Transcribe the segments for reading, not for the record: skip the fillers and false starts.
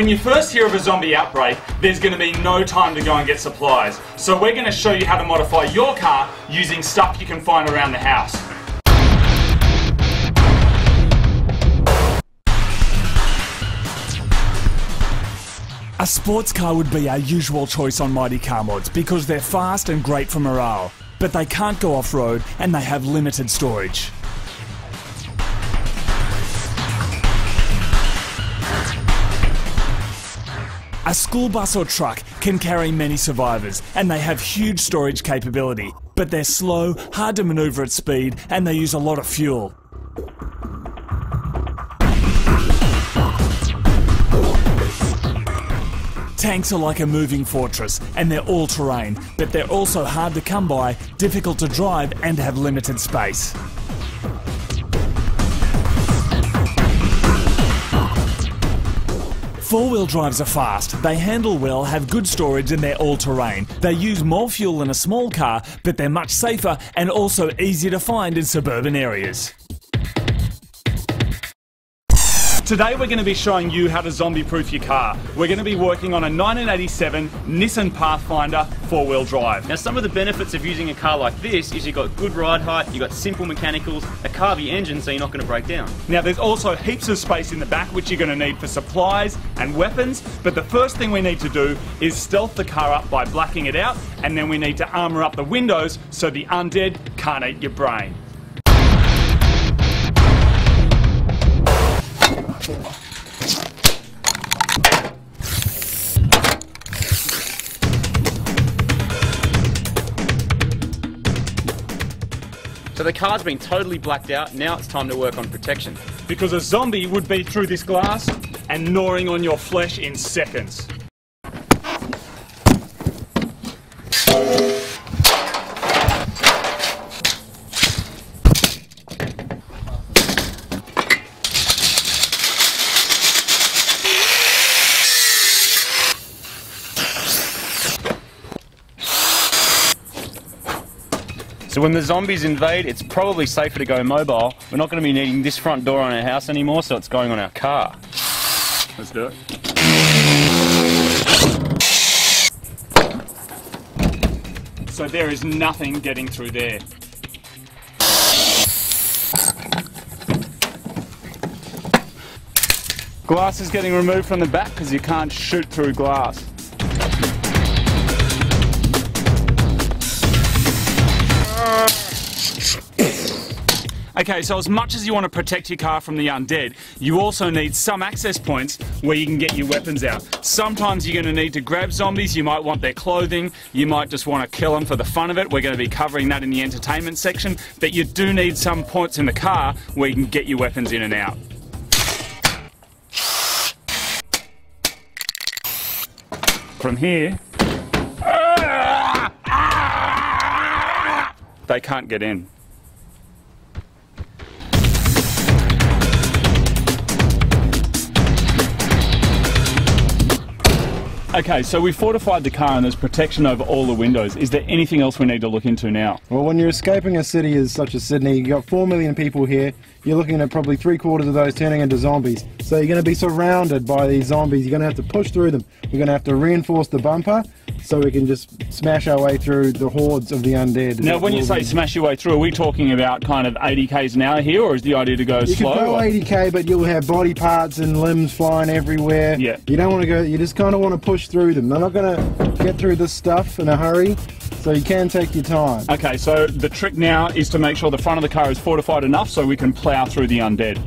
When you first hear of a zombie outbreak, there's going to be no time to go and get supplies. So we're going to show you how to modify your car using stuff you can find around the house. A sports car would be our usual choice on Mighty Car Mods because they're fast and great for morale, but they can't go off-road and they have limited storage. A school bus or truck can carry many survivors and they have huge storage capability, but they're slow, hard to manoeuvre at speed and they use a lot of fuel. Tanks are like a moving fortress and they're all-terrain, but they're also hard to come by, difficult to drive and have limited space. Four-wheel drives are fast, they handle well, have good storage and they're all-terrain. They use more fuel than a small car, but they're much safer and also easier to find in suburban areas. Today we're going to be showing you how to zombie-proof your car. We're going to be working on a 1987 Nissan Pathfinder four-wheel drive. Now some of the benefits of using a car like this is you've got good ride height, you've got simple mechanicals, a carby engine so you're not going to break down. Now there's also heaps of space in the back which you're going to need for supplies and weapons, but the first thing we need to do is stealth the car up by blacking it out, and then we need to armour up the windows so the undead can't eat your brain. So the car's been totally blacked out, now it's time to work on protection. Because a zombie would be through this glass and gnawing on your flesh in seconds. So when the zombies invade, it's probably safer to go mobile. We're not going to be needing this front door on our house anymore, so it's going on our car. Let's do it. So there is nothing getting through there. Glass is getting removed from the back because you can't shoot through glass. Okay, so as much as you want to protect your car from the undead, you also need some access points where you can get your weapons out. Sometimes you're going to need to grab zombies, you might want their clothing, you might just want to kill them for the fun of it. We're going to be covering that in the entertainment section, but you do need some points in the car where you can get your weapons in and out. From here, they can't get in. Okay, so we fortified the car and there's protection over all the windows. Is there anything else we need to look into now? Well, when you're escaping a city as such as Sydney, you've got 4 million people here, you're looking at probably 3/4 of those turning into zombies. So you're going to be surrounded by these zombies, you're going to have to push through them. We're going to have to reinforce the bumper so we can just smash our way through the hordes of the undead. Now when you say smash your way through, are we talking about kind of 80 k's an hour here, or is the idea to go slow? You can go 80 k, but you'll have body parts and limbs flying everywhere. Yeah. You don't want to go, you just kind of want to push through them. They're not going to get through this stuff in a hurry, so you can take your time. Okay, so the trick now is to make sure the front of the car is fortified enough so we can plough through the undead.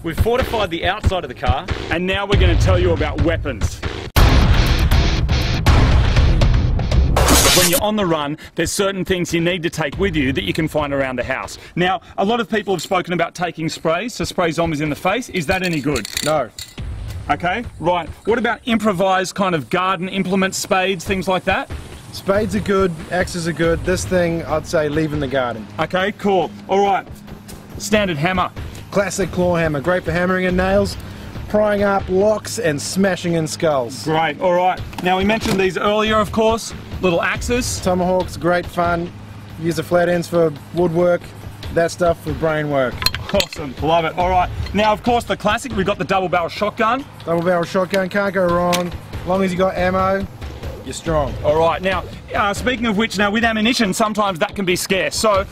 We've fortified the outside of the car. And now we're going to tell you about weapons. When you're on the run, there's certain things you need to take with you that you can find around the house. Now, a lot of people have spoken about taking sprays to spray zombies in the face. Is that any good? No. Okay, right. What about improvised kind of garden implements, spades, things like that? Spades are good, axes are good. This thing, I'd say leave in the garden. Okay, cool. All right. Standard hammer. Classic claw hammer, great for hammering in nails, prying up locks and smashing in skulls. Great, all right. Now we mentioned these earlier, of course. Little axes. Tomahawks, great fun. use the flat ends for woodwork, that stuff for brain work. Awesome, love it. All right, now of course the classic, we've got the double barrel shotgun. Double barrel shotgun, can't go wrong. As long as you got ammo, you're strong. All right, now speaking of which, now with ammunition, sometimes that can be scarce. So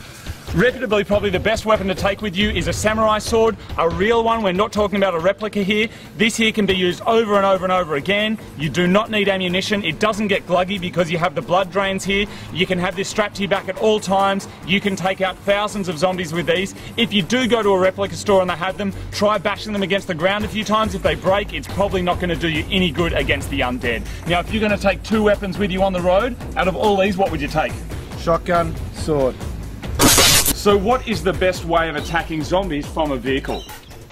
reputably, probably the best weapon to take with you is a samurai sword, a real one. We're not talking about a replica here. This here can be used over and over and over again. You do not need ammunition. It doesn't get gluggy because you have the blood drains here. You can have this strapped to your back at all times. You can take out thousands of zombies with these. If you do go to a replica store and they have them, try bashing them against the ground a few times. If they break, it's probably not going to do you any good against the undead. Now, if you're going to take 2 weapons with you on the road, out of all these, what would you take? Shotgun, sword. So what is the best way of attacking zombies from a vehicle?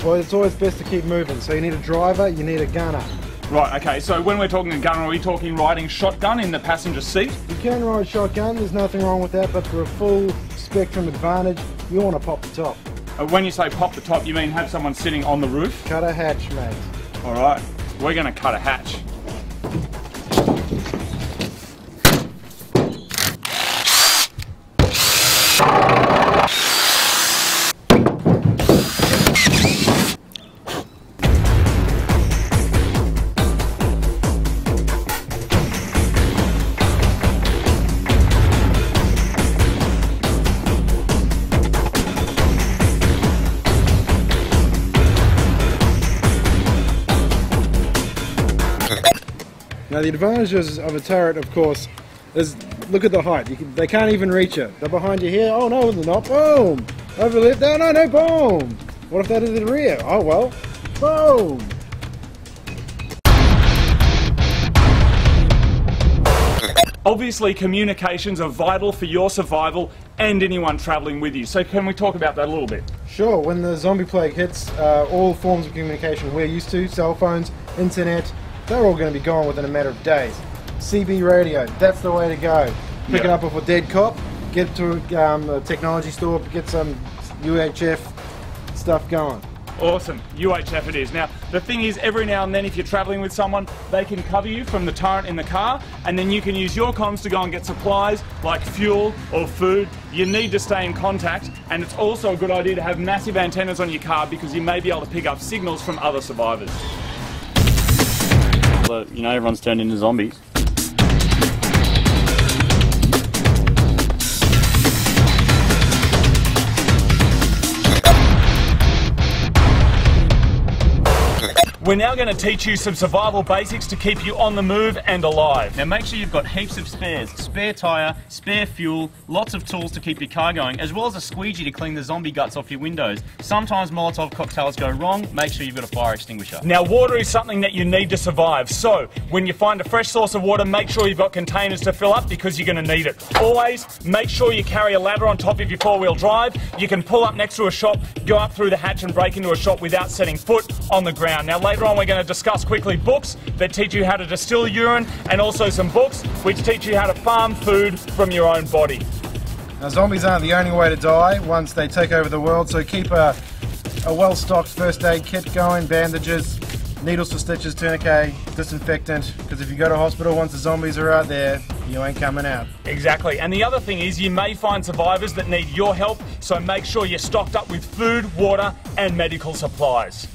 Well, it's always best to keep moving. So you need a driver, you need a gunner. Right, okay, so when we're talking a gun, are we talking riding shotgun in the passenger seat? You can ride shotgun, there's nothing wrong with that, but for a full spectrum advantage, you want to pop the top. When you say pop the top, you mean have someone sitting on the roof? Cut a hatch, mate. All right, we're going to cut a hatch. Now the advantages of a turret, of course, is look at the height. They can't even reach it. They're behind you here. Oh no, they're not. Boom! Over left. No, no, no. Boom! What if that is the rear? Oh well. Boom! Obviously, communications are vital for your survival and anyone travelling with you. So can we talk about that a little bit? Sure. When the zombie plague hits, all forms of communication we're used to, cell phones, internet, they're all going to be gone within a matter of days. CB radio, that's the way to go. Pick it up off a dead cop, get to a technology store, get some UHF stuff going. Awesome, UHF it is. Now, the thing is, every now and then if you're travelling with someone, they can cover you from the turret in the car, and then you can use your comms to go and get supplies like fuel or food. You need to stay in contact, and it's also a good idea to have massive antennas on your car because you may be able to pick up signals from other survivors. You know, everyone's turned into zombies. We're now going to teach you some survival basics to keep you on the move and alive. Now make sure you've got heaps of spares. Spare tyre, spare fuel, lots of tools to keep your car going, as well as a squeegee to clean the zombie guts off your windows. Sometimes Molotov cocktails go wrong, make sure you've got a fire extinguisher. Now water is something that you need to survive, so when you find a fresh source of water, make sure you've got containers to fill up because you're going to need it. Always make sure you carry a ladder on top of your four-wheel drive. You can pull up next to a shop, go up through the hatch and break into a shop without setting foot on the ground. Now later on we're going to discuss quickly books that teach you how to distill urine, and also some books which teach you how to farm food from your own body. Now zombies aren't the only way to die once they take over the world, so keep a well-stocked first aid kit going, bandages, needles for stitches, tourniquet, disinfectant, because if you go to hospital once the zombies are out there, you ain't coming out. Exactly, and the other thing is you may find survivors that need your help, so make sure you're stocked up with food, water and medical supplies.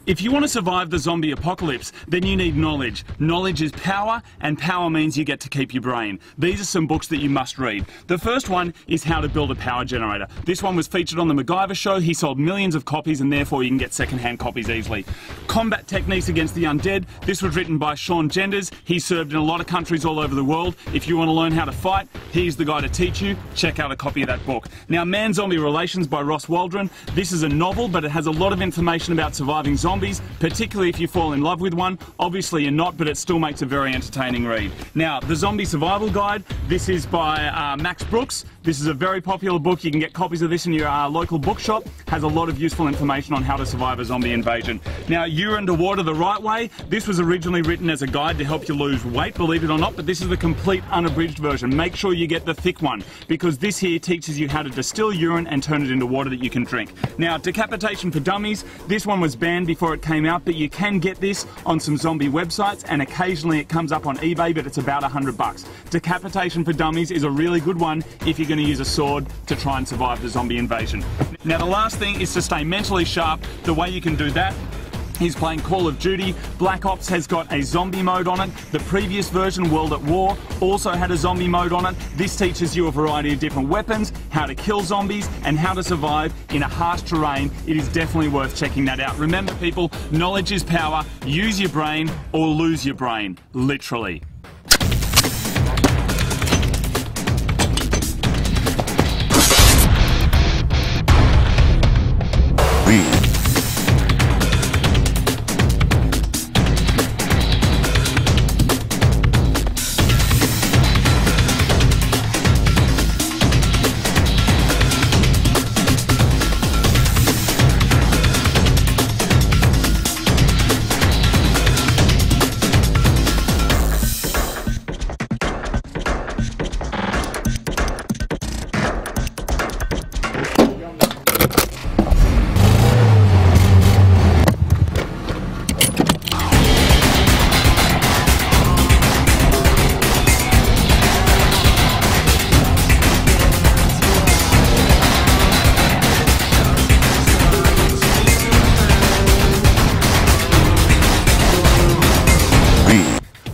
If you want to survive the zombie apocalypse, then you need knowledge. Knowledge is power, and power means you get to keep your brain. These are some books that you must read. The first one is How to Build a Power Generator. This one was featured on the MacGyver Show. He sold millions of copies, and therefore you can get second-hand copies easily. Combat Techniques Against the Undead. This was written by Sean Genders. He served in a lot of countries all over the world. If you want to learn how to fight, he's the guy to teach you. Check out a copy of that book. Now, Man-Zombie Relations by Ross Waldron. This is a novel, but it has a lot of information about surviving zombies, particularly if you fall in love with one. Obviously you're not, but it still makes a very entertaining read. Now, The Zombie Survival Guide. This is by Max Brooks. This is a very popular book. You can get copies of this in your local bookshop. Has a lot of useful information on how to survive a zombie invasion. Now, Urine to Water the Right Way. This was originally written as a guide to help you lose weight, believe it or not, but this is the complete unabridged version. Make sure you get the thick one, because this here teaches you how to distill urine and turn it into water that you can drink. Now, Decapitation for Dummies. This one was banned before it came out, but you can get this on some zombie websites, and occasionally it comes up on eBay, but it's about $100. Decapitation for Dummies is a really good one if you're going to use a sword to try and survive the zombie invasion. Now the last thing is to stay mentally sharp. The way you can do that is playing Call of Duty. Black Ops has got a zombie mode on it. The previous version, World at War, also had a zombie mode on it. This teaches you a variety of different weapons, how to kill zombies, and how to survive in a harsh terrain. It is definitely worth checking that out. Remember people, knowledge is power. Use your brain or lose your brain, literally.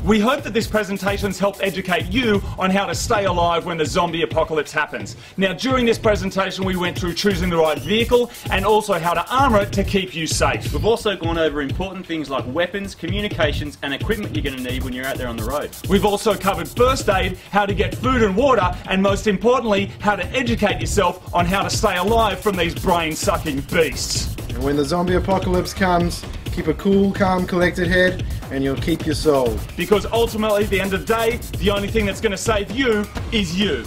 We hope that this presentation has helped educate you on how to stay alive when the zombie apocalypse happens. Now, during this presentation, we went through choosing the right vehicle and also how to armour it to keep you safe. We've also gone over important things like weapons, communications, and equipment you're going to need when you're out there on the road. We've also covered first aid, how to get food and water, and most importantly, how to educate yourself on how to stay alive from these brain-sucking beasts. And when the zombie apocalypse comes, keep a cool, calm, collected head, and you'll keep your soul. Because ultimately, at the end of the day, the only thing that's going to save you is you.